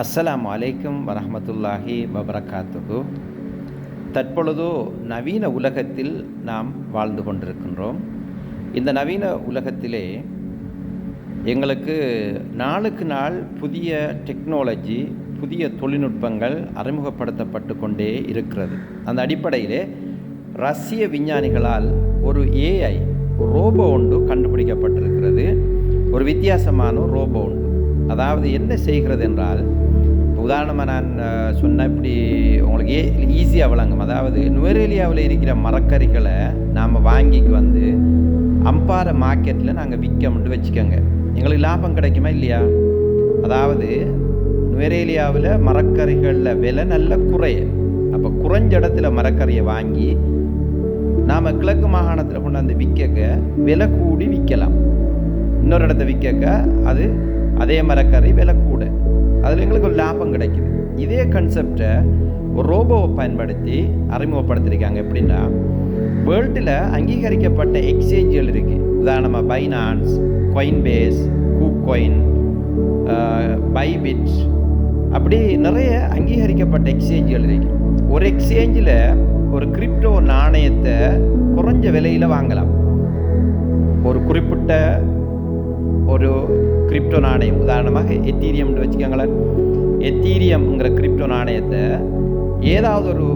அஸ்ஸலாமு அலைக்கும் வரஹ்மத்துல்லாஹி வபரகாத்துஹு. தற்பொழுது நவீன உலகத்தில் நாம் வாழ்ந்து கொண்டிருக்கின்றோம். இந்த நவீன உலகத்திலே எங்களுக்கு நாளுக்கு நாள் புதிய டெக்னாலஜி, புதிய தொழில்நுட்பங்கள் அறிமுகப்படுத்தப்பட்டு கொண்டே இருக்கிறது. அந்த அடிப்படையிலே ரஷ்ய விஞ்ஞானிகளால் ஒரு ஏஐ ரோபோ ஒன்று கண்டுபிடிக்கப்பட்டிருக்கிறது. ஒரு வித்தியாசமான ரோபோ ஒன்று. அதாவது என்ன செய்கிறது என்றால், உதாரணமாக நான் சொன்ன இப்படி உங்களுக்கு ஈஸியாக விளங்கும். அதாவது நுவரேலியாவில் இருக்கிற மரக்கறிகளை நாம் வாங்கிக்கு வந்து அம்பாறை மார்க்கெட்டில் நாங்கள் விற்கமுண்டு வச்சுக்கோங்க. எங்களுக்கு லாபம் கிடைக்குமா இல்லையா? அதாவது நுவரேலியாவில் மரக்கறிகளில் விலை நல்ல குறைய. அப்போ குறைஞ்ச இடத்துல மரக்கறியை வாங்கி நாம் கிழக்கு மாகாணத்தில் கொண்டாந்து விற்க விலை கூடி விற்கலாம். இன்னொரு இடத்த விற்க அது அதே மரக்கறி விலை கூட. அதில் எங்களுக்கு ஒரு லாபம் கிடைக்குது. இதே கான்செப்டை ஒரு ரோபோவை பயன்படுத்தி அறிமுகப்படுத்தியிருக்காங்க. எப்படின்னா, வேர்ல்டில் அங்கீகரிக்கப்பட்ட எக்ஸ்சேஞ்சுகள் இருக்குது. உதாரணமாக பைனான்ஸ், காயின்பேஸ், கூகாயின், பைபிட், அப்படி நிறைய அங்கீகரிக்கப்பட்ட எக்ஸ்சேஞ்சுகள் இருக்குது. ஒரு எக்ஸ்சேஞ்சில் ஒரு கிரிப்டோ நாணயத்தை குறைஞ்ச விலையில் வாங்கலாம். ஒரு குறிப்பிட்ட ஒரு கிரிப்டோ நாணயம், உதாரணமாக எத்தீரியம்னு வச்சுக்கோங்களேன். எத்தீரியம்ங்கிற கிரிப்டோ நாணயத்தை ஏதாவது ஒரு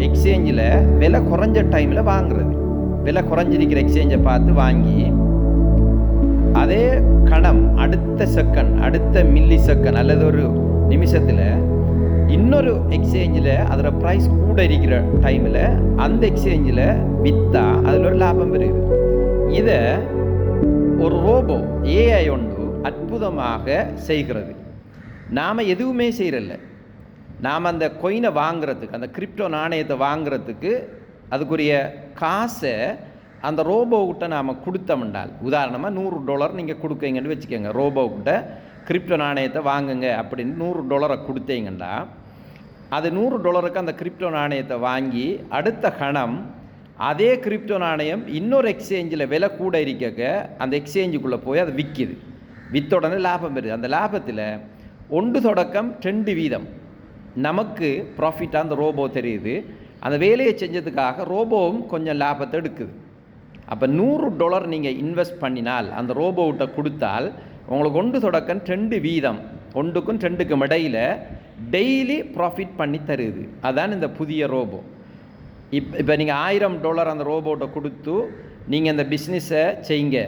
எக்ஸ்சேஞ்சில் விலை குறைஞ்ச டைமில் வாங்குறது. விலை குறைஞ்சிருக்கிற எக்ஸ்சேஞ்சை பார்த்து வாங்கி அதே கணம், அடுத்த செகண்ட், அடுத்த மில்லி செகண்ட் அல்லது ஒரு நிமிஷத்தில் இன்னொரு எக்ஸ்சேஞ்சில் அதில் ப்ரைஸ் கூட இருக்கிற டைமில் அந்த எக்ஸ்சேஞ்சில் விற்றா அதில் ஒரு லாபம் வருது. இதை ஒரு ரோபோ ஏஐ ஒன்று அற்புதமாக செய்கிறது. நாம் எதுவுமே செய்கிறல்ல. நாம் அந்த கொயினை வாங்குறதுக்கு, அந்த கிரிப்டோ நாணயத்தை வாங்குறதுக்கு அதுக்குரிய காசை அந்த ரோபோக்கிட்ட நாம் கொடுத்தோம்னால், உதாரணமாக $100 நீங்கள் கொடுக்கீங்கன்னு வச்சுக்கோங்க. ரோபோக்கிட்ட கிரிப்டோ நாணயத்தை வாங்குங்க அப்படின்னு $100 கொடுத்தீங்கன்னா, அது $100 அந்த கிரிப்டோ நாணயத்தை வாங்கி அடுத்த கணம் அதே கிரிப்டோ நாணயம் இன்னொரு எக்ஸ்சேஞ்சில் விலை கூட இருக்க அந்த எக்ஸ்சேஞ்சுக்குள்ளே போய் அதை விற்கிது. விற்ற உடனே லாபம் வருது. அந்த லாபத்தில் 1/2% நமக்கு ப்ராஃபிட்டாக அந்த ரோபோ தெரியுது. அந்த வேலையை செஞ்சதுக்காக ரோபோவும் கொஞ்சம் லாபத்தை எடுக்குது. அப்போ $100 நீங்கள் இன்வெஸ்ட் பண்ணினால், அந்த ரோபோவிட்ட கொடுத்தால் உங்களுக்கு 1/2%, 1க்கும் 2க்கும் இடையில் டெய்லி ப்ராஃபிட் பண்ணி தருது. அதான் இந்த புதிய ரோபோ. இப்போ நீங்கள் $1000 அந்த ரோபோட்டை கொடுத்து நீங்கள் இந்த பிஸ்னஸை செய்யுங்க.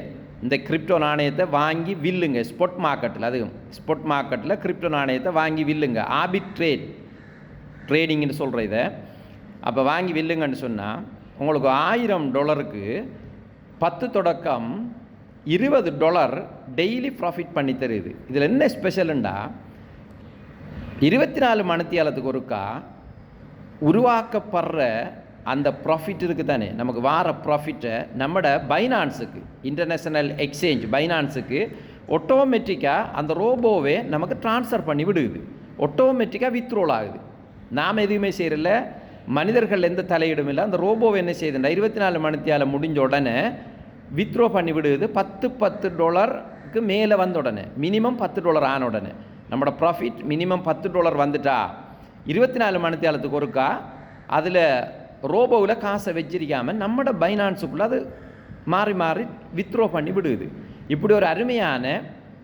இந்த கிரிப்டோ நாணயத்தை வாங்கி வில்லுங்க ஸ்பாட் மார்க்கெட்டில். அதுவும் ஸ்பாட் மார்க்கெட்டில் கிரிப்டோ நாணயத்தை வாங்கி வில்லுங்க. ட்ரேடிங்னு சொல்கிற இதை. அப்போ வாங்கி வில்லுங்கன்னு சொன்னால் உங்களுக்கு $1000க்கு 10-20 டெய்லி ப்ராஃபிட் பண்ணி தருது. இதில் என்ன ஸ்பெஷலுண்டா, 24 மணித்தியாலத்துக்கு ஒருக்கா உருவாக்கப்படுற அந்த ப்ராஃபிட் இருக்குது தானே, நமக்கு வார ப்ராஃபிட்டை நம்மட பைனான்ஸுக்கு, இன்டர்நேஷ்னல் எக்ஸ்சேஞ்ச் பைனான்ஸுக்கு ஆட்டோமேட்டிக்காக அந்த ரோபோவே நமக்கு ட்ரான்ஸ்ஃபர் பண்ணி விடுது. ஆட்டோமேட்டிக்காக வித்ரோல் ஆகுது. நாம் எதுவுமே செய்யறதில்ல, மனிதர்கள் எந்த தலையிடும் இல்லை. அந்த ரோபோவை என்ன செய்யுதுன்னா 24 மணித்தியால முடிஞ்ச உடனே வித்ரோ பண்ணி விடுது. $10 மேலே வந்த உடனே, மினிமம் $10 ஆன உடனே நம்மளோட ப்ராஃபிட் மினிமம் $10 வந்துட்டா 24 மணித்தியாலத்துக்கு ஒருக்கா அதில் ரோபோவில் காசை வச்சிருக்காமல் நம்மளோட பைனான்ஸுக்குள்ளே அது மாறி மாறி வித்ரோ பண்ணி விடுது. இப்படி ஒரு அருமையான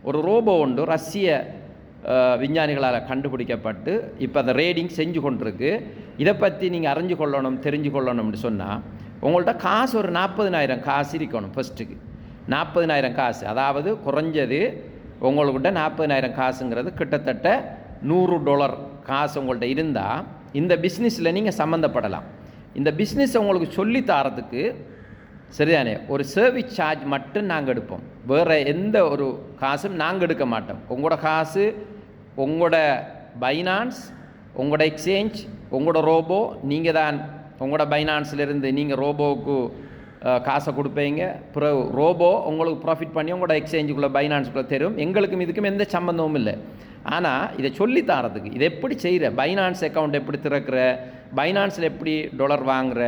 ஒரு ரோபோ ஒன்று ரஷ்ய விஞ்ஞானிகளால் கண்டுபிடிக்கப்பட்டு இப்போ அந்த ரேடிங் செஞ்சு கொண்டிருக்கு. இதை பற்றி நீங்கள் அறிஞ்சு கொள்ளணும், தெரிஞ்சு கொள்ளணும்னு சொன்னால் உங்கள்கிட்ட காசு ஒரு 40,000 காசு இருக்கணும். ஃபஸ்ட்டுக்கு 40,000 காசு, அதாவது குறைஞ்சது உங்கள்கிட்ட 40,000 காசுங்கிறது கிட்டத்தட்ட $100 காசு உங்கள்கிட்ட இருந்தால் இந்த பிஸ்னஸில் நீங்கள் சம்மந்தப்படலாம். இந்த பிஸ்னஸை உங்களுக்கு சொல்லி தரத்துக்கு சரிதானே ஒரு சர்வீஸ் சார்ஜ் மட்டும் நாங்கள் எடுப்போம். வேறு எந்த ஒரு காசும் நாங்கள் எடுக்க மாட்டோம். உங்களோட காசு, உங்களோட பைனான்ஸ், உங்களோட எக்ஸ்சேஞ்ச், உங்களோட ரோபோ, நீங்கள் தான் உங்களோட பைனான்ஸிலிருந்து நீங்கள் ரோபோவுக்கு காசை கொடுப்பீங்க. பிறகு ரோபோ உங்களுக்கு ப்ராஃபிட் பண்ணி உங்களோட எக்ஸ்சேஞ்சுக்குள்ளே பைனான்ஸுக்குள்ளே தரும். எங்களுக்கும் இதுக்கும் எந்த சம்மந்தமும் இல்லை. ஆனால் இதை சொல்லி தரதுக்கு, இதை எப்படி செய்கிற, பைனான்ஸ் அக்கௌண்ட் எப்படி திறக்கிற, பைனான்ஸில் எப்படி டாலர் வாங்குகிற,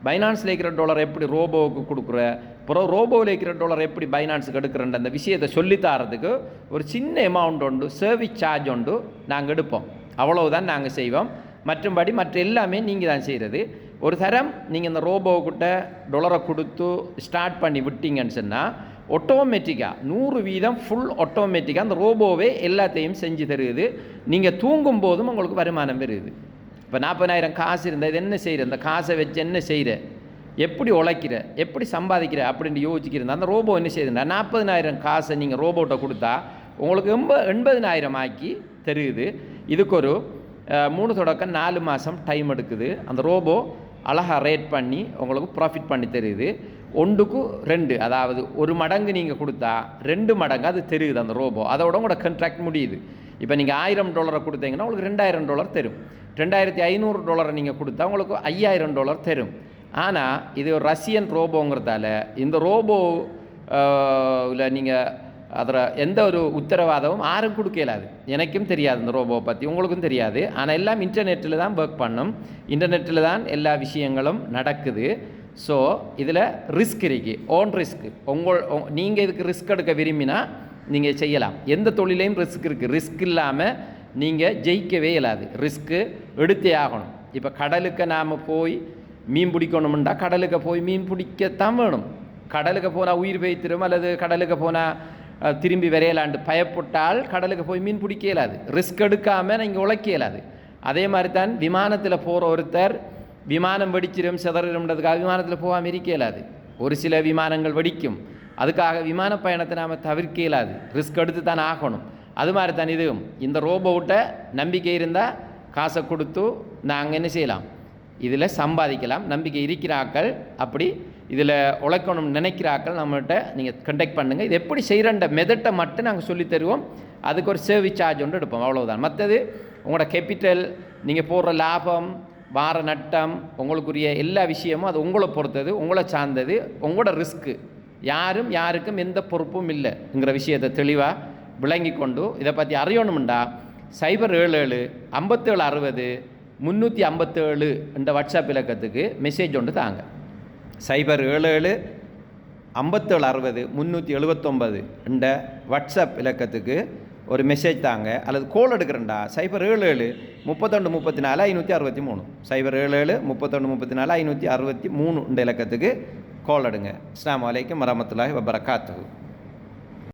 பைனான்ஸில் இருக்கிற டாலர் எப்படி ரோபோவுக்கு கொடுக்குற, அப்புறம் ரோபோவில் இருக்கிற டாலர் எப்படி பைனான்ஸுக்கு எடுக்கிறன்ற அந்த விஷயத்தை சொல்லித்தரதுக்கு ஒரு சின்ன அமௌண்ட் உண்டு, சர்வீஸ் சார்ஜ் உண்டு, நாங்கள் எடுப்போம். அவ்வளவுதான் நாங்கள் செய்வோம். மற்றும்படி மற்ற எல்லாமே நீங்கள் தான் செய்கிறது. ஒரு தரம் நீங்கள் இந்த ரோபோக்கிட்ட டாலரை கொடுத்து ஸ்டார்ட் பண்ணி விட்டீங்கன்னு சொன்னால் ஆட்டோமேட்டிக்காக 100% ஃபுல் ஆட்டோமேட்டிக்காக அந்த ரோபோவே எல்லாத்தையும் செஞ்சு தருது. நீங்கள் தூங்கும் போதும் உங்களுக்கு வருமானம் வருது. இப்போ 40,000 காசு இருந்தால் இது என்ன செய்கிற, அந்த காசை வச்சு என்ன செய்கிற, எப்படி உழைக்கிற, எப்படி சம்பாதிக்கிற அப்படின்னு யோசிக்கிறது. அந்த ரோபோ என்ன செய்யுதுன்னா 40,000 காசை நீங்கள் ரோபோட்டை கொடுத்தா உங்களுக்கு 80,000 ஆக்கி தருது. இதுக்கு ஒரு 3 தொடக்கம் 4 மாதம் டைம் எடுக்குது. அந்த ரோபோ அழகாக ரேட் பண்ணி உங்களுக்கு ப்ராஃபிட் பண்ணி தருது. 1க்கு 2, அதாவது 1 மடங்கு நீங்கள் கொடுத்தா 2 மடங்கு அது தெரியுது அந்த ரோபோ. அதோட உங்களோட கான்ட்ராக்ட் முடியுது. இப்போ நீங்கள் $1,000 கொடுத்தீங்கன்னா உங்களுக்கு $2,000 தரும். $2,500 நீங்கள் கொடுத்தா உங்களுக்கு $5,000 தரும். ஆனால் இது ஒரு ரஷ்யன் ரோபோங்கிறதால இந்த ரோபோ இல்லை நீங்கள் அதில் எந்த ஒரு உத்தரவாதமும் யாரும் கொடுக்க இயலாது. எனக்கும் தெரியாது இந்த ரோபோவை பற்றி, உங்களுக்கும் தெரியாது. ஆனால் எல்லாம் இன்டர்நெட்டில் தான் ஒர்க் பண்ணும், இன்டர்நெட்டில் தான் எல்லா விஷயங்களும் நடக்குது. ஸோ இதில் ரிஸ்க் இருக்குது, ஓன் ரிஸ்க்கு. நீங்கள் இதுக்கு ரிஸ்க் எடுக்க விரும்பினா நீங்கள் செய்யலாம். எந்த தொழிலையும் ரிஸ்க் இருக்குது. ரிஸ்க் இல்லாமல் நீங்கள் ஜெயிக்கவே இயலாது. ரிஸ்க்கு எடுத்தே ஆகணும். இப்போ கடலுக்கு நாம் போய் மீன் பிடிக்கணும்னா கடலுக்கு போய் மீன் பிடிக்கத்தான் வேணும். கடலுக்கு போனால் உயிர் வைத்திரும், அல்லது கடலுக்கு போனால் திரும்பி விரையலாண்டு பயப்பட்டால் கடலுக்கு போய் மீன் பிடிக்க இயலாது. ரிஸ்க் எடுக்காமல் நீங்கள் உழைக்க இயலாது. அதே மாதிரி தான் விமானத்தில் போகிற ஒருத்தர் விமானம் வெடிச்சிடும் சிதறிடும்ன்றதுக்காக விமானத்தில் போகாமல் இருக்க இயலாது. ஒரு சில விமானங்கள் வெடிக்கும், அதுக்காக விமான பயணத்தை நாம் தவிர்க்க இயலாது. ரிஸ்க் எடுத்து தான் ஆகணும். அது மாதிரி தான் இதுவும். இந்த ரோபோவிட்ட நம்பிக்கை இருந்தால் காசை கொடுத்து நாங்கள் என்ன செய்யலாம், இதில் சம்பாதிக்கலாம். நம்பிக்கை இருக்கிறாக்கள், அப்படி இதில் உழைக்கணும்னு நினைக்கிறாக்கள் நம்மகிட்ட நீங்கள் கண்டெக்ட் பண்ணுங்கள். இது எப்படி செய்கிறன்ற மெதட்டை மட்டும் நாங்கள் சொல்லித் தருவோம். அதுக்கு ஒரு சர்வீஸ் சார்ஜ் ஒன்று எடுப்போம், அவ்வளவுதான். மற்றது உங்களோட கேபிட்டல், நீங்கள் போடுற லாபம், வார நட்டம், உங்களுக்குரிய எல்லா விஷயமும் அது உங்களை பொறுத்தது, உங்களை சார்ந்தது, உங்களோட ரிஸ்க்கு. யாருக்கும் எந்த பொறுப்பும் இல்லைங்கிற விஷயத்தை தெளிவாக விளங்கி கொண்டு இதை பற்றி அறியணும்டா 077 5760 357 என்ற வாட்ஸ்அப் இலக்கத்துக்கு மெசேஜ் ஒன்று தாங்க. 077 5760 379 என்ற வாட்ஸ்அப் இலக்கத்துக்கு ஒரு மெசேஜ் தாங்க, அல்லது கோல் எடுக்கிறேன்டா 077 31 34 563 077 31 34 563 என்ற இலக்கத்துக்கு கோல் எடுங்க. அஸ்ஸலாமு அலைக்கும் வரஹ்மத்துல்லாஹி வபரகாத்துஹு.